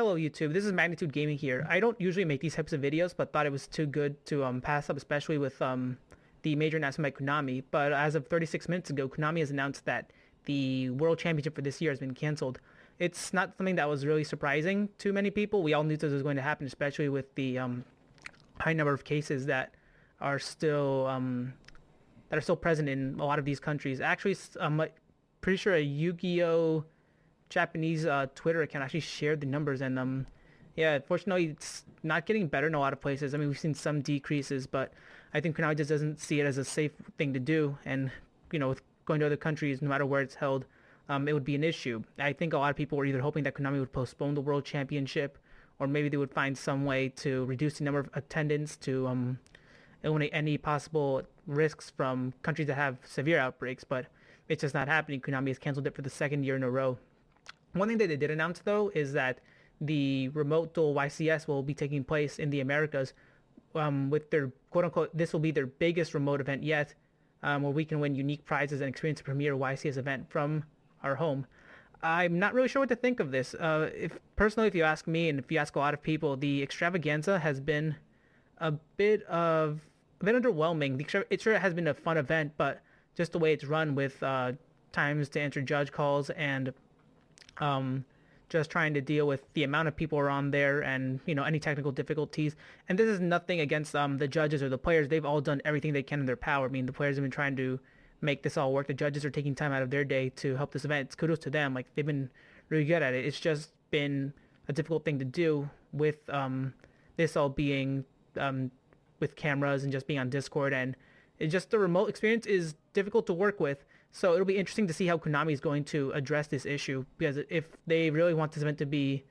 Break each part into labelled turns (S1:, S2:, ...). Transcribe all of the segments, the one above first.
S1: Hello YouTube, this is Magnitude Gaming here. I don't usually make these types of videos, but thought it was too good to pass up, especially with the major announcement by Konami. But as of 36 minutes ago, Konami has announced that the World Championship for this year has been canceled. It's not something that was really surprising to many people. We all knew this was going to happen, especially with the high number of cases that are still present in a lot of these countries. Actually, I'm pretty sure a Yugioh Japanese Twitter account actually shared the numbers, and yeah, unfortunately it's not getting better in a lot of places. I mean, we've seen some decreases, but I think Konami just doesn't see it as a safe thing to do, and with going to other countries, no matter where it's held, it would be an issue. I think a lot of people were either hoping that Konami would postpone the World Championship, or maybe they would find some way to reduce the number of attendance to eliminate any possible risks from countries that have severe outbreaks, but it's just not happening. Konami has canceled it for the second year in a row. One thing that they did announce, though, is that the remote duel YCS will be taking place in the Americas with their quote-unquote, this will be their biggest remote event yet, where we can win unique prizes and experience a premier YCS event from our home. I'm not really sure what to think of this. If you ask me, and if you ask a lot of people, the extravaganza has been a bit underwhelming. It sure has been a fun event, but just the way it's run with times to answer judge calls and just trying to deal with the amount of people are on there and any technical difficulties. And this is nothing against the judges or the players. They've all done everything they can in their power. I mean, the players have been trying to make this all work. The judges are taking time out of their day to help this event. It's kudos to them. Like, they've been really good at it. It's just been a difficult thing to do with this all being with cameras and just being on Discord, and it's just the remote experience is difficult to work with. So it'll be interesting to see how Konami is going to address this issue, because if they really want this event to be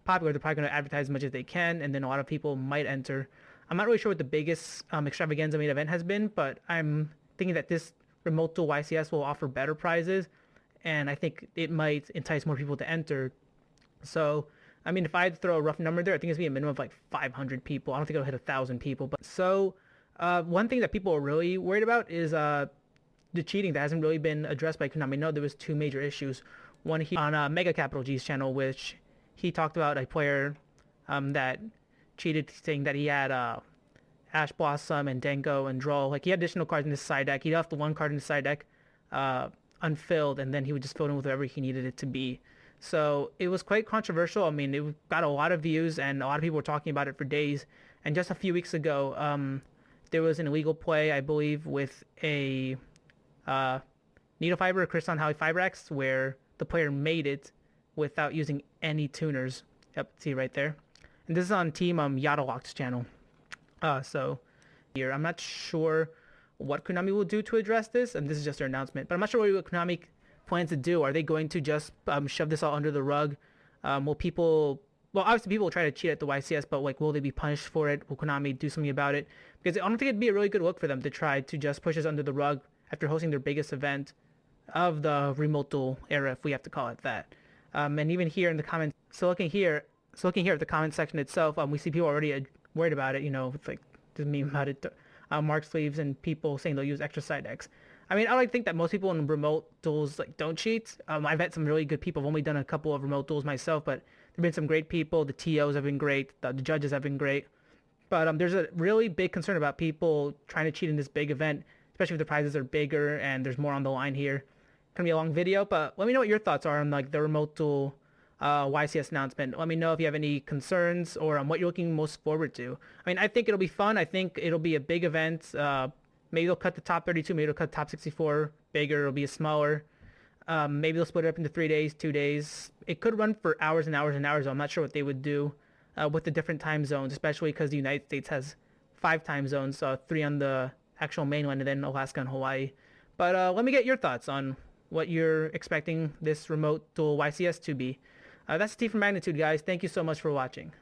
S1: popular, they're probably going to advertise as much as they can, and then a lot of people might enter. I'm not really sure what the biggest extravaganza main event has been, but I'm thinking that this remote duel YCS will offer better prizes, and I think it might entice more people to enter. So, I mean, if I had to throw a rough number there, I think it's going to be a minimum of like 500 people. I don't think it'll hit 1,000 people. But so, one thing that people are really worried about is the cheating that hasn't really been addressed by Konami. I know there was two major issues. One on Mega Capital G's channel, which he talked about a player that cheated, saying that he had Ash Blossom and Denko and Droll. Like, he had additional cards in his side deck. He left the one card in his side deck unfilled, and then he would just fill it in with whatever he needed it to be. So it was quite controversial. I mean, it got a lot of views, and a lot of people were talking about it for days. And just a few weeks ago, there was an illegal play, I believe, with a needle fiber, Kriston Howie Fiber X, where the player made it without using any tuners. Yep, see right there. And this is on Team Yadalock's channel. So here, I'm not sure what Konami will do to address this, and this is just their announcement. But I'm not sure what Konami plans to do. Are they going to just shove this all under the rug? Will people... Well, obviously people will try to cheat at the YCS, but like, will they be punished for it? Will Konami do something about it? Because I don't think it'd be a really good look for them to try to just push this under the rug after hosting their biggest event of the remote duel era, if we have to call it that. And even here in the comments, so looking here at the comment section itself, we see people already worried about it. With like the meme about it, Mark Sleeves and people saying they'll use extra side decks. I mean, I like to think that most people in remote duels don't cheat. I've had some really good people. I've only done a couple of remote duels myself, but there've been some great people. The TOs have been great. The judges have been great. But there's a really big concern about people trying to cheat in this big event, especially if the prizes are bigger and there's more on the line here. Gonna be a long video, but let me know what your thoughts are on the remote duel YCS announcement. Let me know if you have any concerns or what you're looking most forward to. I mean, I think it'll be fun. I think it'll be a big event. Maybe they'll cut the top 32. Maybe they'll cut the top 64 bigger. It'll be a smaller. Maybe they'll split it up into 3 days, 2 days. It could run for hours and hours and hours. I'm not sure what they would do with the different time zones, especially because the United States has 5 time zones, 3 on the actual mainland and then Alaska and Hawaii. But let me get your thoughts on what you're expecting this remote duel YCS to be. That's Steve from Magnitude, guys. Thank you so much for watching.